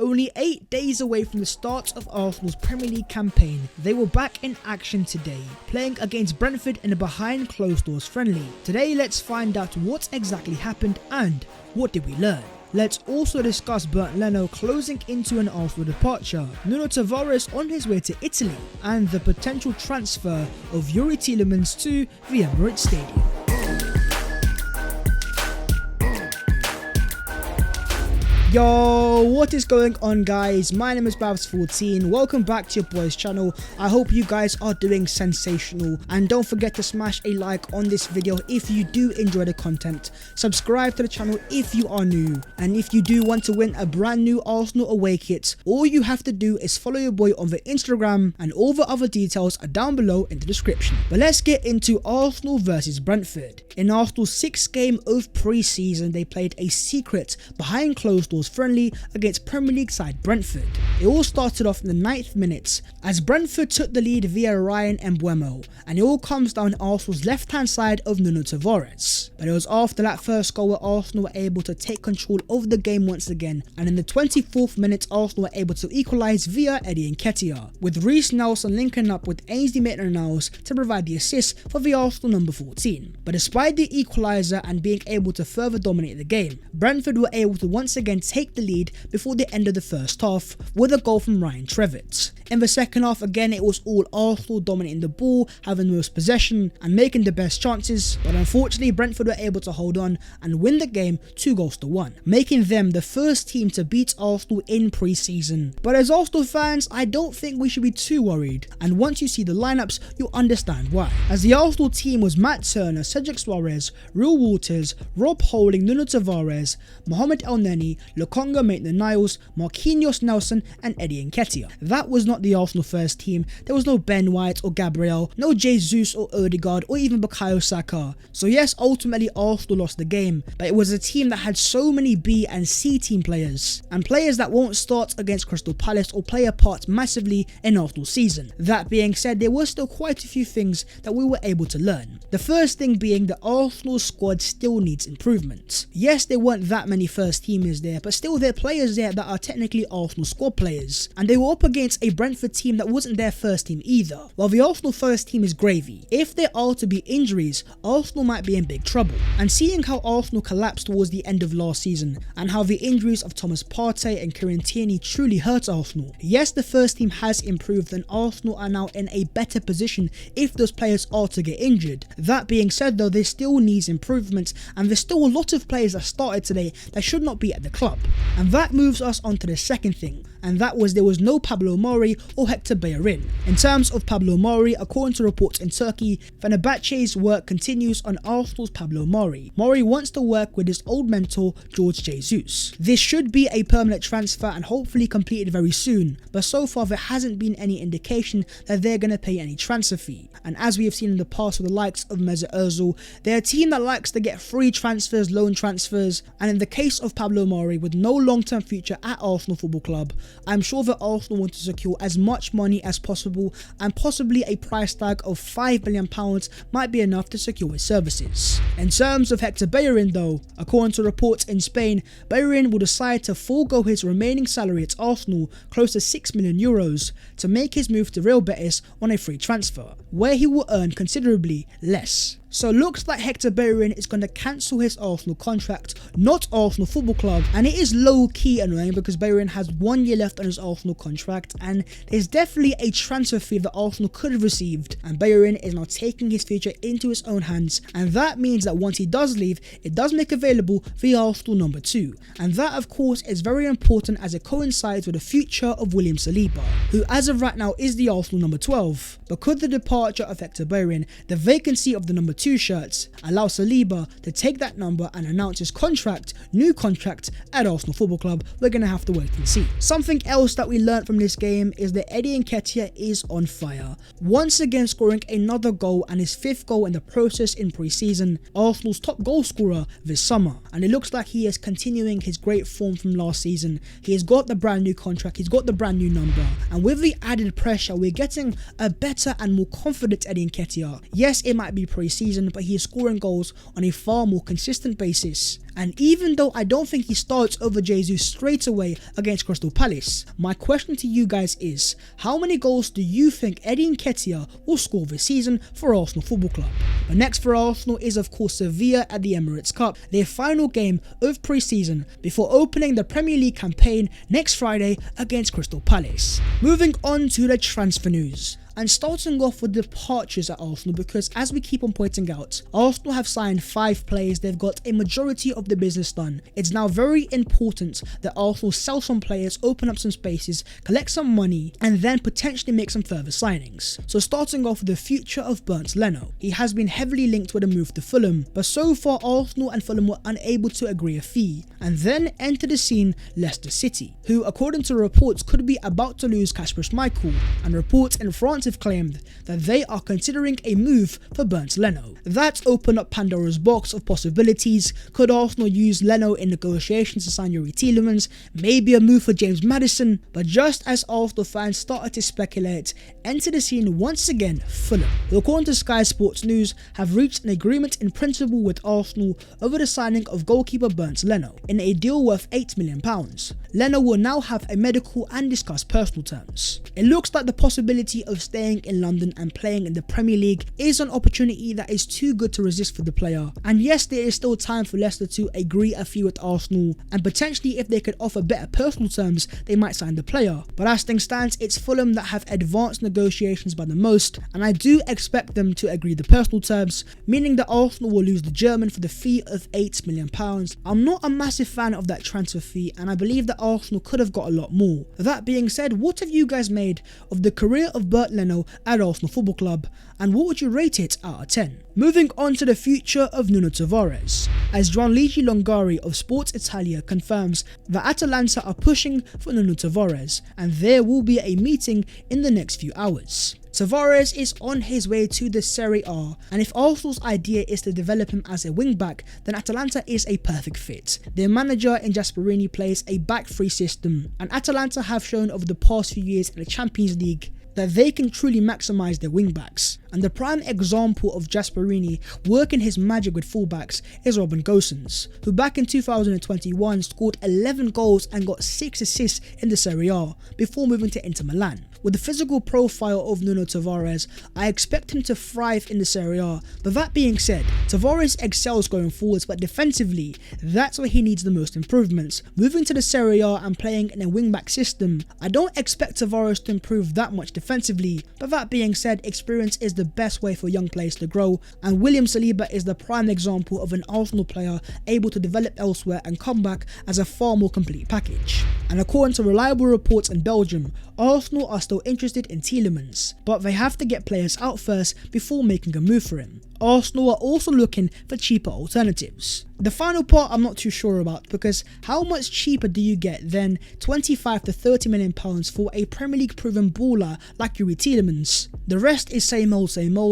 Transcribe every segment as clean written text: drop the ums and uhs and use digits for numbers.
Only 8 days away from the start of Arsenal's Premier League campaign, they were back in action today, playing against Brentford in a behind closed doors friendly. Today let's find out what exactly happened and what did we learn. Let's also discuss Bernd Leno closing into an Arsenal departure, Nuno Tavares on his way to Italy, and the potential transfer of Youri Tielemans to the Emirates Stadium. Yo, what is going on guys? My name is Babs14, welcome back to your boys channel. I hope you guys are doing sensational, and don't forget to smash a like on this video if you do enjoy the content. Subscribe to the channel if you are new, and if you do want to win a brand new Arsenal away kit, all you have to do is follow your boy on the Instagram, and all the other details are down below in the description. But let's get into Arsenal versus Brentford. In Arsenal's 6th game of pre-season, they played a secret behind closed doors friendly against Premier League side Brentford. It all started off in the 9th minute as Brentford took the lead via Ryan Mbeumo, and it all comes down Arsenal's left hand side of Nuno Tavares. But it was after that first goal where Arsenal were able to take control of the game once again, and in the 24th minute Arsenal were able to equalise via Nketiah, with Reiss Nelson linking up with Ainsley Maitland-Niles to provide the assist for the Arsenal number 14. But despite the equaliser and being able to further dominate the game, Brentford were able to once again take the lead before the end of the first half with a goal from Ryan Trevitt. In the second half again, it was all Arsenal dominating the ball, having the most possession and making the best chances, but unfortunately Brentford were able to hold on and win the game 2-1, making them the first team to beat Arsenal in pre-season. But as Arsenal fans, I don't think we should be too worried, and once you see the lineups you'll understand why. As the Arsenal team was Matt Turner, Cedric Suarez, Reuell Walters, Rob Holding, Nuno Tavares, Mohamed Elneny, Lokonga Maitland-Niles, Marquinhos Nelson and Eddie Nketiah. That was not the Arsenal first team. There was no Ben White or Gabriel, no Jesus or Odegaard or even Bukayo Saka. So yes, ultimately Arsenal lost the game, but it was a team that had so many B and C team players, and players that won't start against Crystal Palace or play a part massively in Arsenal's season. That being said, there were still quite a few things that we were able to learn. The first thing being that Arsenal's squad still needs improvement. Yes, there weren't that many first teamers there, but still there are players there that are technically Arsenal squad players, and they were up against a Brentford team that wasn't their first team either. While the Arsenal first team is gravy, if there are to be injuries, Arsenal might be in big trouble. And seeing how Arsenal collapsed towards the end of last season, and how the injuries of Thomas Partey and Kieran Tierney truly hurt Arsenal, yes, the first team has improved and Arsenal are now in a better position if those players are to get injured. That being said though, there still needs improvement, and there's still a lot of players that started today that should not be at the club. And that moves us on to the second thing, and that was there was no Pablo Mari or Hector Bellerin. In terms of Pablo Mari, according to reports in Turkey, Fenerbahce's work continues on Arsenal's Pablo Mari. Mari wants to work with his old mentor Jorge Jesus. This should be a permanent transfer and hopefully completed very soon, but so far there hasn't been any indication that they're going to pay any transfer fee. And as we have seen in the past with the likes of Mesut Ozil, they're a team that likes to get free transfers, loan transfers, and in the case of Pablo Mari, with no long-term future at Arsenal Football Club, I'm sure that Arsenal want to secure as much money as possible, and possibly a price tag of £5 million might be enough to secure his services. In terms of Hector Bellerin though, according to reports in Spain, Bellerin will decide to forego his remaining salary at Arsenal, close to €6 million, to make his move to Real Betis on a free transfer, where he will earn considerably less. So looks like Hector Bellerin is going to cancel his Arsenal contract, not Arsenal Football Club, and it is low-key annoying because Bellerin has 1 year left on his Arsenal contract, and there's definitely a transfer fee that Arsenal could have received, and Bellerin is now taking his future into his own hands, and that means that once he does leave, it does make available the Arsenal number 2, and that of course is very important as it coincides with the future of William Saliba, who as of right now is the Arsenal number 12. But could the departure of Hector Bellerin, the vacancy of the number 2 shirts, allow Saliba to take that number and announce his new contract at Arsenal Football Club? We're going to have to wait and see. Something else that we learned from this game is that Eddie Nketiah is on fire, once again scoring another goal and his 5th goal in the process in pre-season, Arsenal's top goal scorer this summer, and it looks like he is continuing his great form from last season. He has got the brand new contract, he's got the brand new number, and with the added pressure we're getting a better and more confident Eddie Nketiah. Yes, it might be pre-season, season, but he is scoring goals on a far more consistent basis. And even though I don't think he starts over Jesus straight away against Crystal Palace, my question to you guys is, how many goals do you think Eddie Nketiah will score this season for Arsenal Football Club? But next for Arsenal is of course Sevilla at the Emirates Cup, their final game of pre-season before opening the Premier League campaign next Friday against Crystal Palace. Moving on to the transfer news. And starting off with departures at Arsenal, because as we keep on pointing out, Arsenal have signed 5 players, they've got a majority of the business done. It's now very important that Arsenal sell some players, open up some spaces, collect some money, and then potentially make some further signings. So starting off with the future of Bernd Leno. He has been heavily linked with a move to Fulham, but so far Arsenal and Fulham were unable to agree a fee. And then enter the scene Leicester City, who according to reports could be about to lose Kasper Schmeichel, and reports in France have claimed that they are considering a move for Bernd Leno. That opened up Pandora's box of possibilities. Could Arsenal use Leno in negotiations to sign Youri Tielemans? Maybe a move for James Maddison? But just as Arsenal fans started to speculate, enter the scene once again Fulham, who according to Sky Sports News have reached an agreement in principle with Arsenal over the signing of goalkeeper Bernd Leno in a deal worth £8 million. Leno will now have a medical and discuss personal terms. It looks like the possibility of staying in London and playing in the Premier League is an opportunity that is too good to resist for the player. And yes, there is still time for Leicester to agree a fee with Arsenal, and potentially if they could offer better personal terms, they might sign the player. But as things stands, it's Fulham that have advanced negotiations by the most, and I do expect them to agree the personal terms, meaning that Arsenal will lose the German for the fee of £8 million. I'm not a massive fan of that transfer fee, and I believe that Arsenal could have got a lot more. That being said, what have you guys made of the career of Bernd Leno at Arsenal Football Club, and what would you rate it out of 10? Moving on to the future of Nuno Tavares, as Gianluigi Longari of Sports Italia confirms that Atalanta are pushing for Nuno Tavares, and there will be a meeting in the next few hours. Tavares is on his way to the Serie A, and if Arsenal's idea is to develop him as a wing-back, then Atalanta is a perfect fit. Their manager in Gasperini plays a back-three system, and Atalanta have shown over the past few years in the Champions League that they can truly maximise their wing-backs. And the prime example of Gasperini working his magic with fullbacks is Robin Gosens, who back in 2021 scored 11 goals and got 6 assists in the Serie A before moving to Inter Milan. With the physical profile of Nuno Tavares, I expect him to thrive in the Serie A, but that being said, Tavares excels going forwards, but defensively, that's where he needs the most improvements. Moving to the Serie A and playing in a wing-back system, I don't expect Tavares to improve that much defensively, but that being said, experience is the best way for young players to grow, and William Saliba is the prime example of an Arsenal player able to develop elsewhere and come back as a far more complete package. And according to reliable reports in Belgium, Arsenal are still interested in Tielemans, but they have to get players out first before making a move for him. Arsenal are also looking for cheaper alternatives. The final part I'm not too sure about, because how much cheaper do you get than £25 to £30 million for a Premier League proven baller like Youri Tielemans? The rest is same old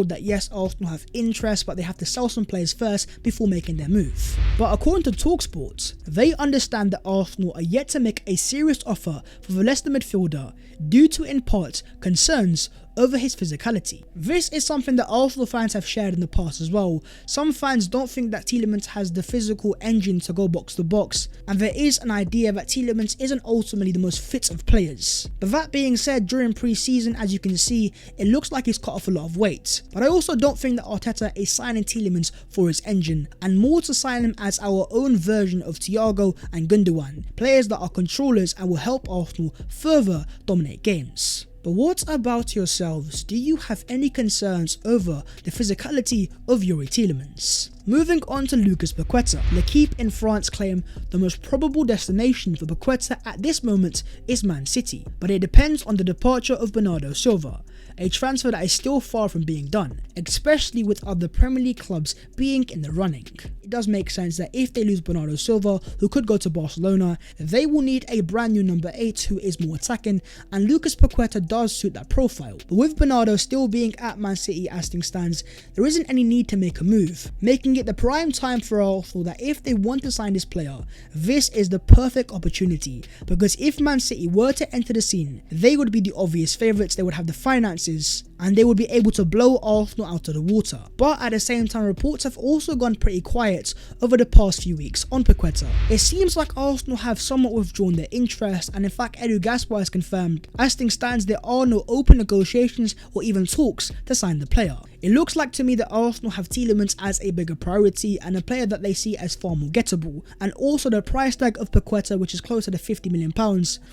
that yes, Arsenal have interest, but they have to sell some players first before making their move. But according to TalkSport, they understand that Arsenal are yet to make a serious offer for the Leicester midfielder due to in part concerns over his physicality. This is something that Arsenal fans have shared in the past as well. Some fans don't think that Tielemans has the physical engine to go box to box, and there is an idea that Tielemans isn't ultimately the most fit of players. But that being said, during pre-season, as you can see, it looks like he's cut off a lot of weight. But I also don't think that Arteta is signing Tielemans for his engine, and more to sign him as our own version of Thiago and Gundogan, players that are controllers and will help Arsenal further dominate games. But what about yourselves? Do you have any concerns over the physicality of Youri Tielemans? Moving on to Lucas Paqueta, L'Équipe in France claim the most probable destination for Paqueta at this moment is Man City, but it depends on the departure of Bernardo Silva, a transfer that is still far from being done, especially with other Premier League clubs being in the running. It does make sense that if they lose Bernardo Silva, who could go to Barcelona, they will need a brand new number 8 who is more attacking, and Lucas Paqueta does suit that profile. But with Bernardo still being at Man City as things stands, there isn't any need to make a move, making it the prime time for Arsenal that if they want to sign this player, this is the perfect opportunity, because if Man City were to enter the scene, they would be the obvious favourites, they would have the finances prices and they would be able to blow Arsenal out of the water. But at the same time, reports have also gone pretty quiet over the past few weeks on Nketiah. It seems like Arsenal have somewhat withdrawn their interest, and in fact Edu Gaspar has confirmed, as things stands, there are no open negotiations or even talks to sign the player. It looks like to me that Arsenal have Tielemans as a bigger priority and a player that they see as far more gettable, and also the price tag of Nketiah, which is closer to £50 million,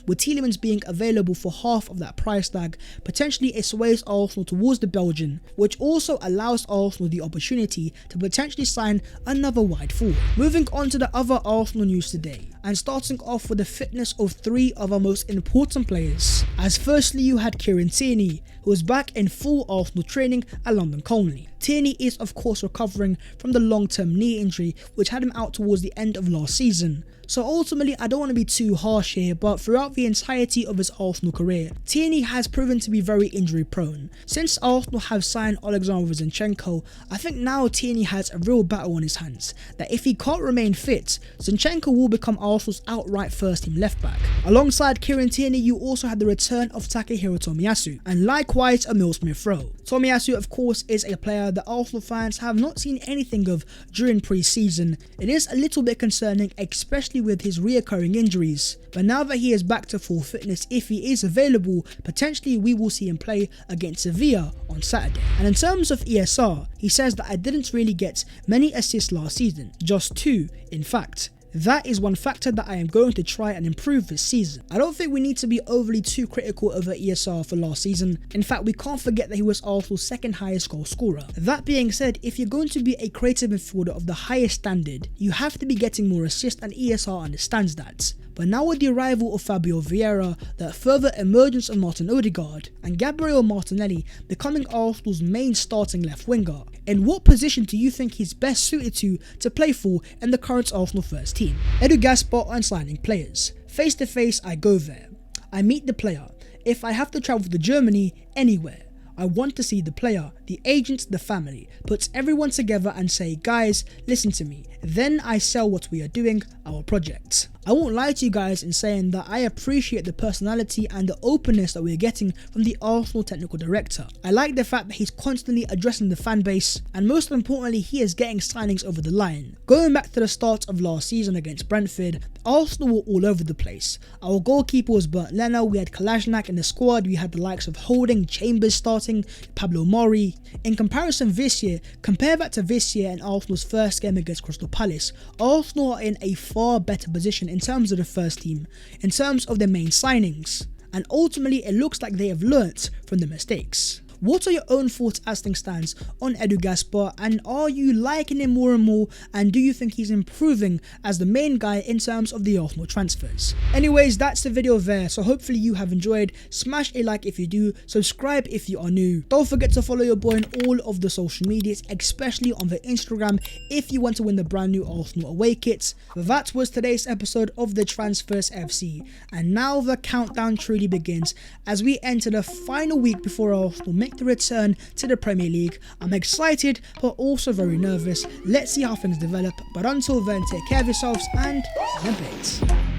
with Tielemans being available for half of that price tag. Potentially it sways Arsenal towards the Belgian, which also allows Arsenal the opportunity to potentially sign another wide forward. Moving on to the other Arsenal news today, and starting off with the fitness of three of our most important players. As firstly you had Youri Tielemans, who was back in full Arsenal training at London Colney. Tierney is of course recovering from the long-term knee injury which had him out towards the end of last season. So ultimately, I don't want to be too harsh here, but throughout the entirety of his Arsenal career, Tierney has proven to be very injury prone. Since Arsenal have signed Alexander Zinchenko, I think now Tierney has a real battle on his hands, that if he can't remain fit, Zinchenko will become Arsenal's outright first team left back. Alongside Kieran Tierney, you also had the return of Takehiro Tomiyasu, and likewise Emil Smith-Rowe. Tomiyasu of course is a player that Arsenal fans have not seen anything of during pre-season. It is a little bit concerning, especially with his reoccurring injuries, but now that he is back to full fitness, if he is available, potentially we will see him play against Sevilla on Saturday. And in terms of ESR, he says that I didn't really get many assists last season, just 2 in fact. That is one factor that I am going to try and improve this season. I don't think we need to be overly too critical over ESR for last season. In fact, we can't forget that he was Arsenal's second highest goal scorer. That being said, if you're going to be a creative midfielder of the highest standard, you have to be getting more assists, and ESR understands that. But now with the arrival of Fabio Vieira, the further emergence of Martin Odegaard, and Gabriel Martinelli becoming Arsenal's main starting left winger, in what position do you think he's best suited to play for in the current Arsenal first team? Edu Gaspar on signing players. Face to face, I go there. I meet the player. If I have to travel to Germany, anywhere. I want to see the player, the agents, the family, puts everyone together and say, guys, listen to me. Then I sell what we are doing, our project. I won't lie to you guys in saying that I appreciate the personality and the openness that we're getting from the Arsenal technical director. I like the fact that he's constantly addressing the fan base, and most importantly, he is getting signings over the line. Going back to the start of last season against Brentford, Arsenal were all over the place. Our goalkeeper was Bernd Leno, we had Kolasinac in the squad, we had the likes of Holding, Chambers starting, Pablo Mori. In comparison this year, compare that to this year and Arsenal's first game against Crystal Palace, Arsenal are in a far better position in terms of the first team, in terms of their main signings, and ultimately it looks like they have learnt from the mistakes. What are your own thoughts as things stands on Edu Gaspar, and are you liking him more and more, and do you think he's improving as the main guy in terms of the Arsenal transfers? Anyways, that's the video there, so hopefully you have enjoyed. Smash a like if you do, subscribe if you are new. Don't forget to follow your boy on all of the social medias, especially on the Instagram if you want to win the brand new Arsenal away kits. That was today's episode of the Transfers FC, and now the countdown truly begins as we enter the final week before Arsenal make the return to the Premier League. I'm excited but also very nervous. Let's see how things develop, but until then, take care of yourselves and in a bit.